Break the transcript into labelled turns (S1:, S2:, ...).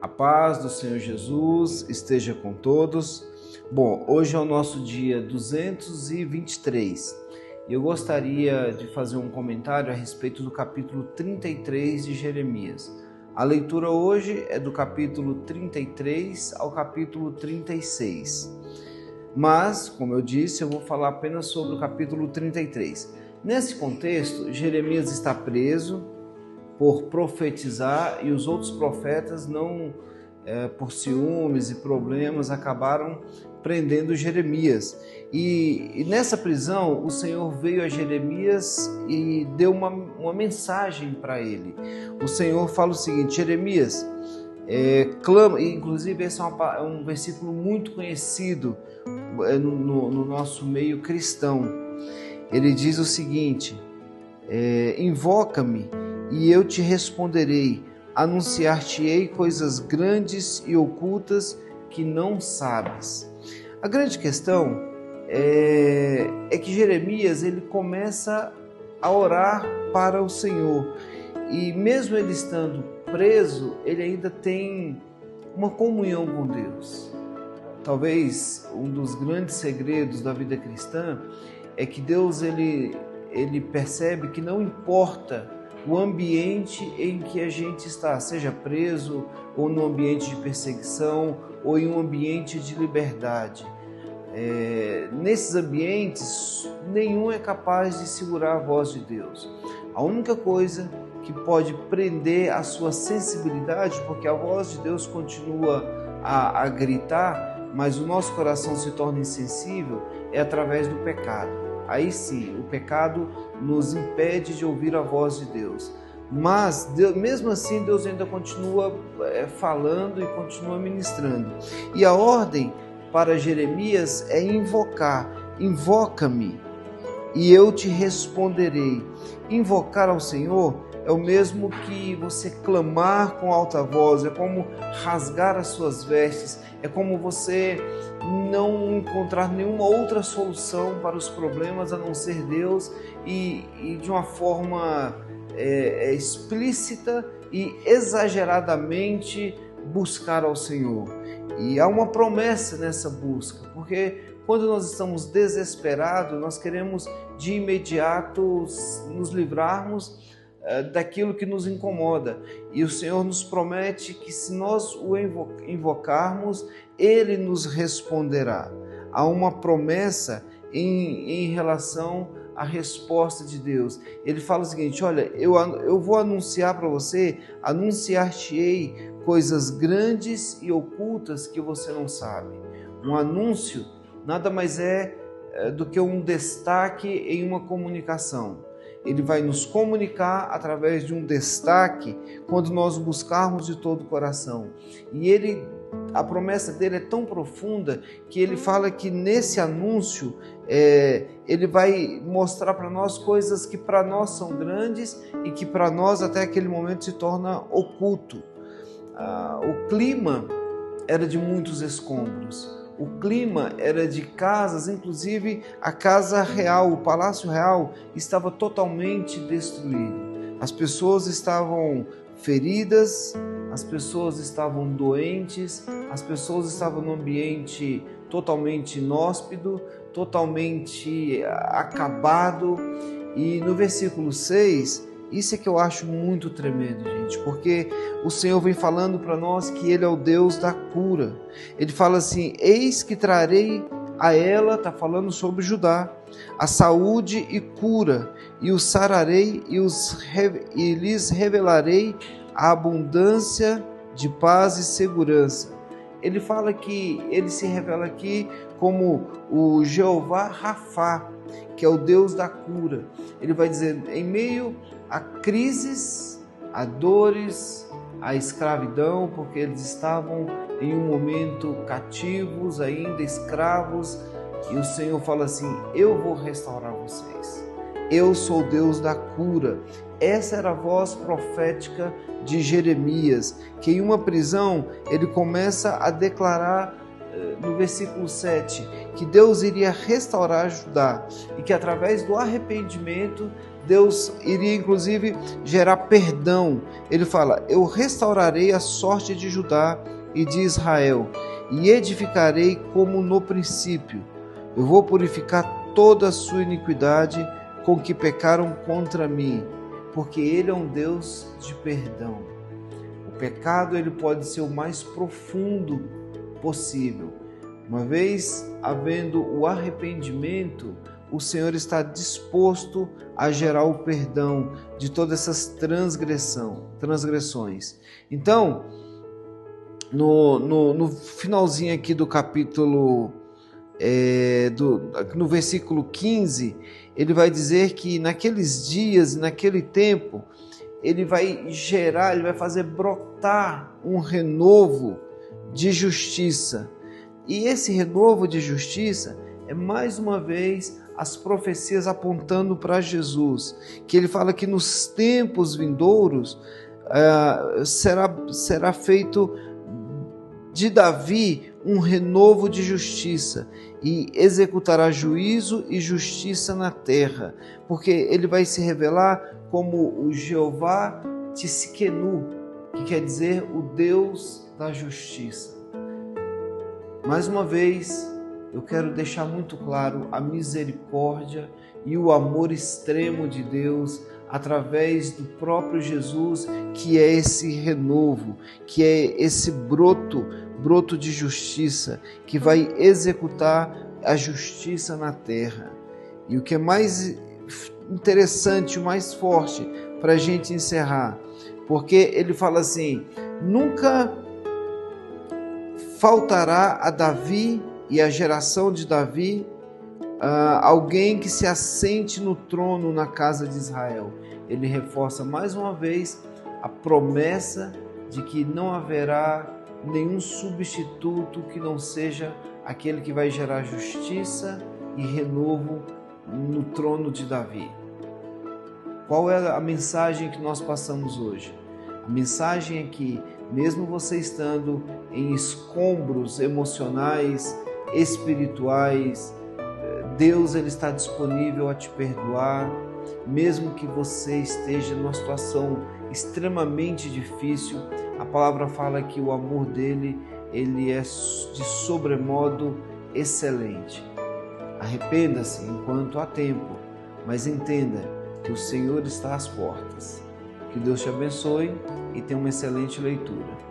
S1: A paz do Senhor Jesus esteja com todos. Bom, hoje é o nosso dia 223 e eu gostaria de fazer um comentário a respeito do capítulo 33 de Jeremias. A leitura hoje é do capítulo 33 ao capítulo 36. Mas, como eu disse, eu vou falar apenas sobre o capítulo 33. Nesse contexto, Jeremias está preso por profetizar e os outros profetas por ciúmes e problemas, acabaram prendendo Jeremias. E nessa prisão, o Senhor veio a Jeremias e deu uma mensagem para ele. O Senhor fala o seguinte: Jeremias, clama, e inclusive esse é um versículo muito conhecido no nosso meio cristão. Ele diz o seguinte: invoca-me e eu te responderei, anunciar-te-ei coisas grandes e ocultas que não sabes. A grande questão é que Jeremias ele começa a orar para o Senhor, e mesmo ele estando preso, ele ainda tem uma comunhão com Deus. Talvez um dos grandes segredos da vida cristã é que Deus ele percebe que não importa o ambiente em que a gente está, seja preso ou no ambiente de perseguição ou em um ambiente de liberdade. Nesses ambientes, nenhum é capaz de segurar a voz de Deus. A única coisa que pode prender a sua sensibilidade, porque a voz de Deus continua a gritar, mas o nosso coração se torna insensível, é através do pecado. Aí sim, o pecado nos impede de ouvir a voz de Deus. Mas, mesmo assim, Deus ainda continua falando e continua ministrando. E a ordem para Jeremias é invocar. Invoca-me e eu te responderei. Invocar ao Senhor é o mesmo que você clamar com alta voz, é como rasgar as suas vestes, é como você não encontrar nenhuma outra solução para os problemas a não ser Deus e de uma forma explícita e exageradamente buscar ao Senhor. E há uma promessa nessa busca, porque quando nós estamos desesperados, nós queremos de imediato nos livrarmos daquilo que nos incomoda, e o Senhor nos promete que se nós o invocarmos, Ele nos responderá. Há uma promessa em relação à resposta de Deus. Ele fala o seguinte: olha, eu vou anunciar para você, anunciar-te-ei coisas grandes e ocultas que você não sabe. Um anúncio nada mais é do que um destaque em uma comunicação. Ele vai nos comunicar através de um destaque quando nós o buscarmos de todo o coração. E a promessa dele é tão profunda que ele fala que nesse anúncio ele vai mostrar para nós coisas que para nós são grandes e que para nós até aquele momento se torna oculto. O clima era de muitos escombros. O clima era de casas, inclusive a casa real, o palácio real estava totalmente destruído. As pessoas estavam feridas, as pessoas estavam doentes, as pessoas estavam num ambiente totalmente inóspito, totalmente acabado. E no versículo 6, isso é que eu acho muito tremendo, gente, porque o Senhor vem falando para nós que Ele é o Deus da cura. Ele fala assim: eis que trarei a ela, está falando sobre Judá, a saúde e cura, e os sararei e lhes revelarei a abundância de paz e segurança. Ele fala que ele se revela aqui como o Jeová Rafá, que é o Deus da cura. Ele vai dizer, em meio a crises, a dores, a escravidão, porque eles estavam em um momento cativos, ainda escravos, e o Senhor fala assim: eu vou restaurar vocês. Eu sou Deus da cura. Essa era a voz profética de Jeremias, que em uma prisão ele começa a declarar no versículo 7, que Deus iria restaurar Judá e que através do arrependimento Deus iria inclusive gerar perdão. Ele fala: eu restaurarei a sorte de Judá e de Israel, e edificarei como no princípio. Eu vou purificar toda a sua iniquidade com que pecaram contra mim, porque Ele é um Deus de perdão. O pecado ele pode ser o mais profundo possível. Uma vez havendo o arrependimento, o Senhor está disposto a gerar o perdão de todas essas transgressões. Então, no finalzinho aqui do capítulo, no versículo 15, ele vai dizer que naqueles dias, naquele tempo, ele vai fazer brotar um renovo de justiça. E esse renovo de justiça é mais uma vez as profecias apontando para Jesus, que ele fala que nos tempos vindouros será feito de Davi um renovo de justiça e executará juízo e justiça na terra, porque ele vai se revelar como o Jeová Tsidkenu, que quer dizer o Deus da justiça. Mais uma vez, eu quero deixar muito claro a misericórdia e o amor extremo de Deus através do próprio Jesus, que é esse renovo, que é esse broto de justiça, que vai executar a justiça na terra. E o que é mais interessante, o mais forte para a gente encerrar, porque ele fala assim: nunca faltará a Davi e a geração de Davi alguém que se assente no trono na casa de Israel. Ele reforça mais uma vez a promessa de que não haverá nenhum substituto que não seja aquele que vai gerar justiça e renovo no trono de Davi. Qual é a mensagem que nós passamos hoje? A mensagem é que, mesmo você estando em escombros emocionais, espirituais, Deus ele está disponível a te perdoar, mesmo que você esteja numa situação extremamente difícil. A palavra fala que o amor dele ele é de sobremodo excelente. Arrependa-se enquanto há tempo, mas entenda que o Senhor está às portas. Que Deus te abençoe e tenha uma excelente leitura.